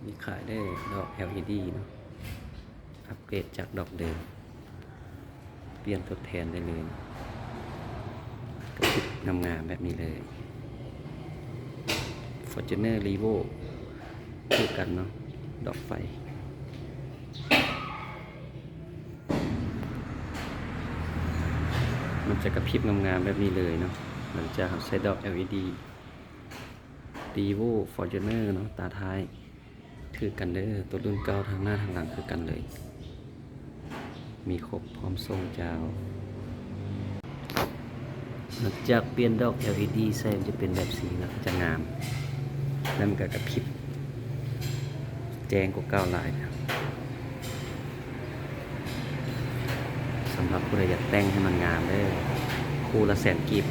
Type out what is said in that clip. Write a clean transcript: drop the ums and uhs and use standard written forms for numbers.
มีขายได้ดอก LED เนาะอัปเกรดจากดอกเดิมเปลี่ยนทดแทนได้เลยกระพริบงามๆแบบนี้เลย Fortuner Revo คู่กันเนาะดอกไฟมันจะกระพริบงามๆแบบนี้เลยเนาะหลังจากใช้ดอก LED Revo Fortuner เนาะตาท้ายคือกันเด้อตัวรุ่นเก่าทางหน้าทางหลังคือกันเลย มีครบพร้อมทรงเจ้าหลังจากเปลี่ยนดอก LED ใส่จะเป็นแบบสีนะจะงามแล้วมันก็กระพริบแจ้งกว่าเก้าลายนะสำหรับผู้ใดอยากแต่งให้มันงามเด้อคู่ละ100,000 กีบ